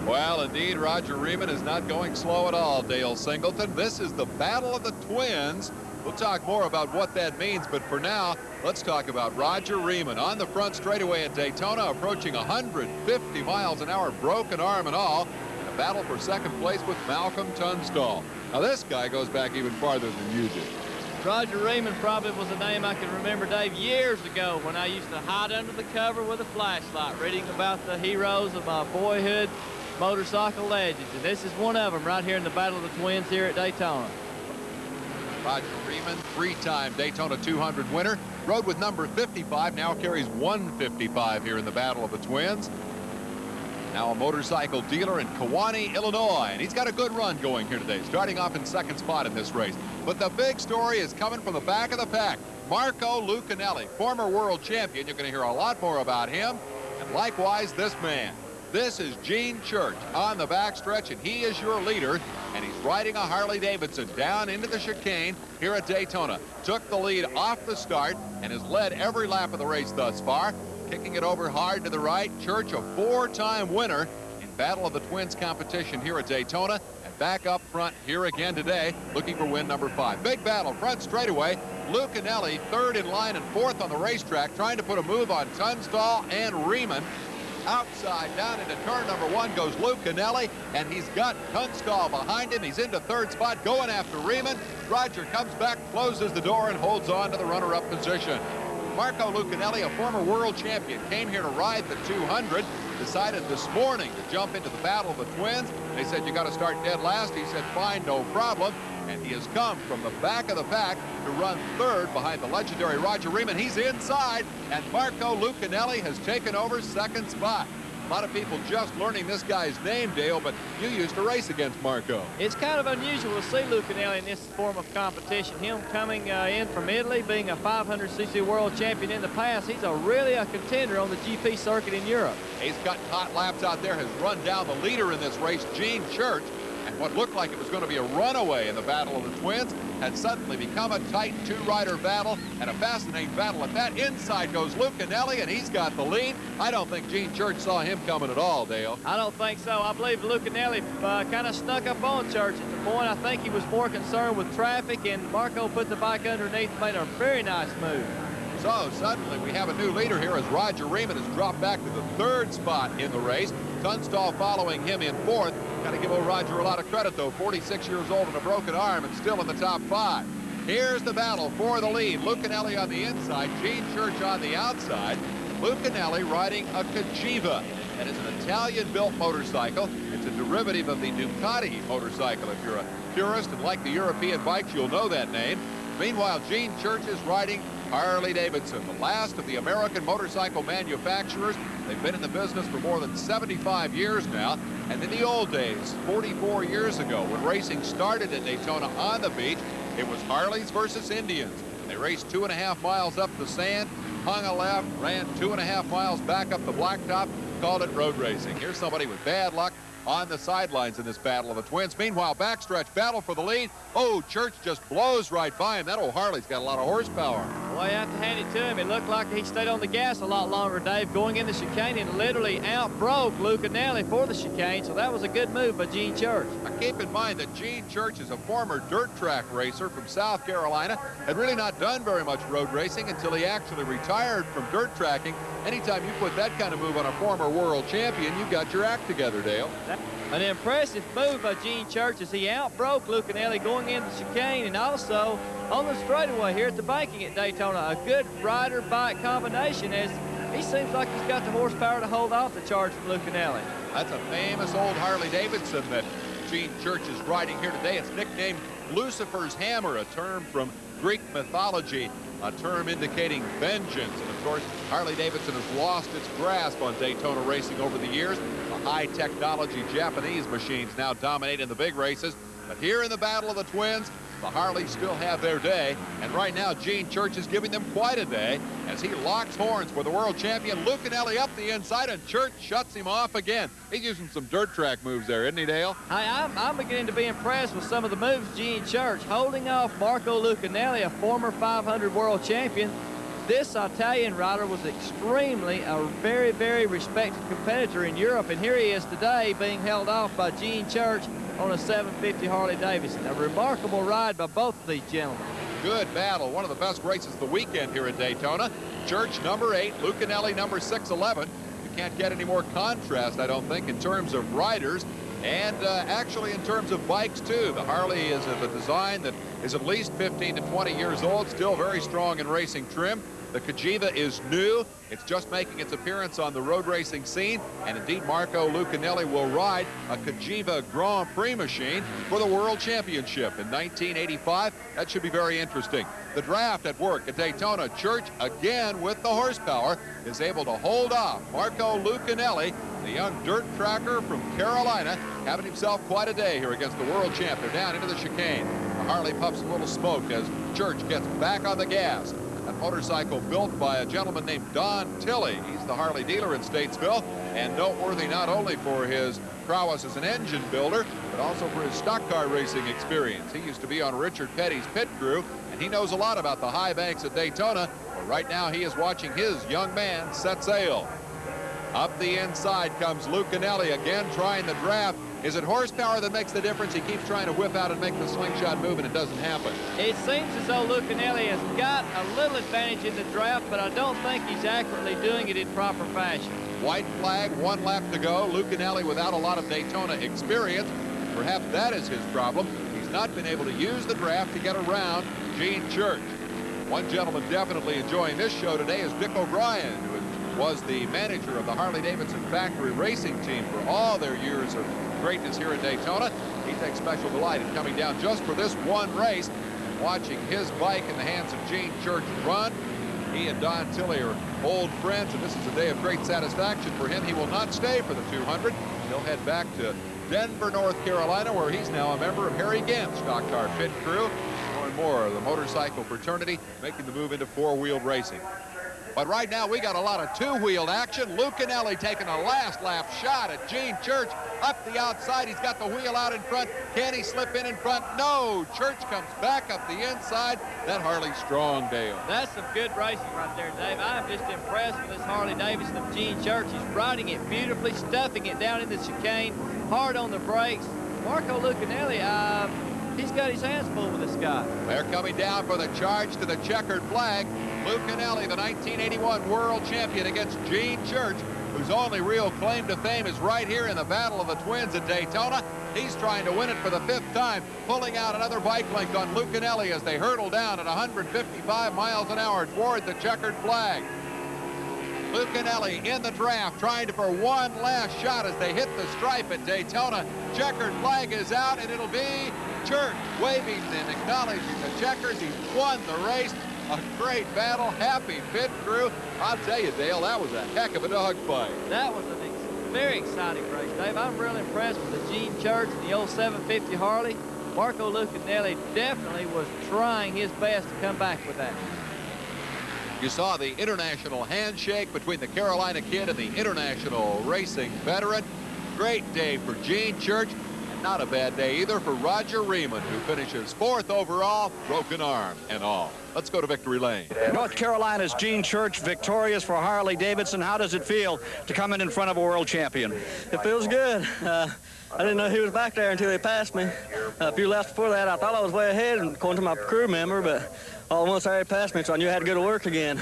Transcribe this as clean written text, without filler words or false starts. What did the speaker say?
Well, indeed, Roger Riemann is not going slow at all, Dale Singleton. This is the Battle of the Twins. We'll talk more about what that means, but for now, let's talk about Roger Riemann on the front straightaway at Daytona, approaching 150 miles an hour, broken arm and all, in a battle for second place with Malcolm Tunstall. Now, this guy goes back even farther than you do. Roger Riemann probably was a name I can remember, Dave, years ago when I used to hide under the cover with a flashlight, reading about the heroes of my boyhood motorcycle legends, and this is one of them right here in the Battle of the Twins here at Daytona. Roger Riemann, three-time Daytona 200 winner, rode with number 55, now carries 155 here in the Battle of the Twins. Now a motorcycle dealer in Kewanee, Illinois, and he's got a good run going here today, starting off in second spot in this race. But the big story is coming from the back of the pack. Marco Lucchinelli, former world champion. You're going to hear a lot more about him, and likewise this man. This is Gene Church on the backstretch, and he is your leader, and he's riding a Harley Davidson down into the chicane here at Daytona. Took the lead off the start and has led every lap of the race thus far. Kicking it over hard to the right. Church, a four-time winner in Battle of the Twins competition here at Daytona, and back up front here again today, looking for win number 5. Big battle, front straightaway. Lucchinelli third in line and fourth on the racetrack, trying to put a move on Tunstall and Riemann. Outside, down into turn number 1 goes Lucchinelli, and he's got Tunstall behind him. He's into third spot, going after Riemann. Roger comes back, closes the door, and holds on to the runner-up position. Marco Lucchinelli, a former world champion, came here to ride the 200, decided this morning to jump into the Battle of the Twins. They said, you got to start dead last. He said, fine, no problem. And he has come from the back of the pack to run third behind the legendary Roger Riemann. He's inside, and Marco Lucchinelli has taken over second spot. A lot of people just learning this guy's name, Dale, but you used to race against Marco. It's kind of unusual to see Lucchinelli in this form of competition. Him coming in from Italy, being a 500cc world champion in the past, he's really a contender on the GP circuit in Europe. He's got hot laps out there, has run down the leader in this race, Gene Church. And what looked like it was going to be a runaway in the Battle of the Twins had suddenly become a tight two-rider battle, and a fascinating battle at that. Inside goes Lucchinelli, and he's got the lead. I don't think Gene Church saw him coming at all, Dale. I don't think so. I believe Lucchinelli kind of snuck up on Church at the point. I think he was more concerned with traffic, and Marco put the bike underneath and made a very nice move. So suddenly we have a new leader here as Roger Riemann has dropped back to the third spot in the race. Tunstall following him in fourth. Got to give old Roger a lot of credit, though. 46 years old and a broken arm, and still in the top 5. Here's the battle for the lead. Lucchinelli on the inside, Gene Church on the outside. Lucchinelli riding a Cagiva. That is an Italian-built motorcycle. It's a derivative of the Ducati motorcycle. If you're a purist and like the European bikes, you'll know that name. Meanwhile, Gene Church is riding Harley Davidson, the last of the American motorcycle manufacturers. They've been in the business for more than 75 years now. And in the old days, 44 years ago, when racing started at Daytona on the beach, it was Harleys versus Indians. They raced 2.5 miles up the sand, hung a left, ran 2.5 miles back up the blacktop, called it road racing. Here's somebody with bad luck on the sidelines in this Battle of the Twins. Meanwhile, backstretch battle for the lead. Oh, Church just blows right by him. That old Harley's got a lot of horsepower. Well, you have to hand it to him. It looked like he stayed on the gas a lot longer, Dave, going in the chicane and literally outbroke Lucchinelli for the chicane, so that was a good move by Gene Church. Now, keep in mind that Gene Church is a former dirt track racer from South Carolina, had really not done very much road racing until he actually retired from dirt tracking. Anytime you put that kind of move on a former world champion, you've got your act together, Dale. An impressive move by Gene Church as he outbroke Lucchinelli going into the chicane, and also on the straightaway here at the banking at Daytona. A good rider-bike combination, as he seems like he's got the horsepower to hold off the charge from Lucchinelli. That's a famous old Harley Davidson that Gene Church is riding here today. It's nicknamed Lucifer's Hammer, a term from Greek mythology, a term indicating vengeance. And of course, Harley Davidson has lost its grasp on Daytona racing over the years. The high technology Japanese machines now dominate in the big races. But here in the Battle of the Twins, the Harleys still have their day, and right now Gene Church is giving them quite a day as he locks horns for the world champion. Lucchinelli up the inside, and Church shuts him off again. He's using some dirt track moves there, isn't he, Dale? I'm beginning to be impressed with some of the moves Gene Church holding off Marco Lucchinelli, a former 500 world champion. this Italian rider was extremely a very, very respected competitor in Europe, and here he is today being held off by Gene Church on a 750 Harley Davidson. A remarkable ride by both of these gentlemen. Good battle. One of the best races of the weekend here at Daytona. Church number 8, Lucchinelli number 611. You can't get any more contrast, I don't think, in terms of riders. And actually in terms of bikes too. The Harley is of a design that is at least 15 to 20 years old, still very strong in racing trim. The Cagiva is new. It's just making its appearance on the road racing scene. And indeed, Marco Lucchinelli will ride a Cagiva Grand Prix machine for the World Championship in 1985. That should be very interesting. The draft at work at Daytona. Church, again with the horsepower, is able to hold off Marco Lucchinelli, the young dirt tracker from Carolina, having himself quite a day here against the world champ. They're down into the chicane. The Harley puffs a little smoke as Church gets back on the gas. A motorcycle built by a gentleman named Don Tilley. He's the Harley dealer in Statesville, and noteworthy not only for his prowess as an engine builder, but also for his stock car racing experience. He used to be on Richard Petty's pit crew, and he knows a lot about the high banks at Daytona. But right now he is watching his young man set sail. Up the inside comes Lucchinelli again, trying the draft. Is it horsepower that makes the difference? He keeps trying to whip out and make the slingshot move, and it doesn't happen. It seems as though Lucchinelli has got a little advantage in the draft, but I don't think he's accurately doing it in proper fashion. White flag, 1 lap to go. Lucchinelli without a lot of Daytona experience. Perhaps that is his problem. He's not been able to use the draft to get around Gene Church. One gentleman definitely enjoying this show today is Dick O'Brien, who was the manager of the Harley Davidson factory racing team for all their years of greatness here at Daytona. He takes special delight in coming down just for this one race and watching his bike in the hands of Gene Church run. He and Don Tilley are old friends, and this is a day of great satisfaction for him. He will not stay for the 200. He'll head back to Denver, North Carolina, where he's now a member of Harry Gant's stock car pit crew. More and more of the motorcycle fraternity making the move into four-wheeled racing. But right now, we got a lot of two-wheeled action. Lucchinelli taking a last lap shot at Gene Church up the outside. He's got the wheel out in front. Can he slip in front? No. Church comes back up the inside. That Harley's strong, Dale. That's some good racing right there, Dave. I'm just impressed with this Harley Davidson of Gene Church. He's riding it beautifully, stuffing it down in the chicane, hard on the brakes. Marco Lucchinelli, he's got his hands full with this guy. They're coming down for the charge to the checkered flag. Lucchinelli, the 1981 world champion, against Gene Church, whose only real claim to fame is right here in the Battle of the Twins at Daytona. He's trying to win it for the 5th time, pulling out another bike length on Lucchinelli as they hurtle down at 155 miles an hour toward the checkered flag. Lucchinelli in the draft, trying for one last shot as they hit the stripe at Daytona. Checkered flag is out, and it'll be Church waving and acknowledging the checkers. He's won the race. A great battle. Happy pit crew. I'll tell you, Dale, that was a heck of a dogfight. That was a very exciting race, Dave. I'm really impressed with the Gene Church and the old 750 Harley. Marco Lucchinelli definitely was trying his best to come back with that. You saw the international handshake between the Carolina kid and the international racing veteran. Great day for Gene Church, and not a bad day either for Roger Riemann, who finishes 4th overall, broken arm and all. Let's go to victory lane. North Carolina's Gene Church victorious for Harley Davidson. How does it feel to come in front of a world champion? It feels good. I didn't know he was back there until he passed me. A few laps before that, I thought I was way ahead, according to my crew member, but all at once there he passed me, so I knew I had to go to work again.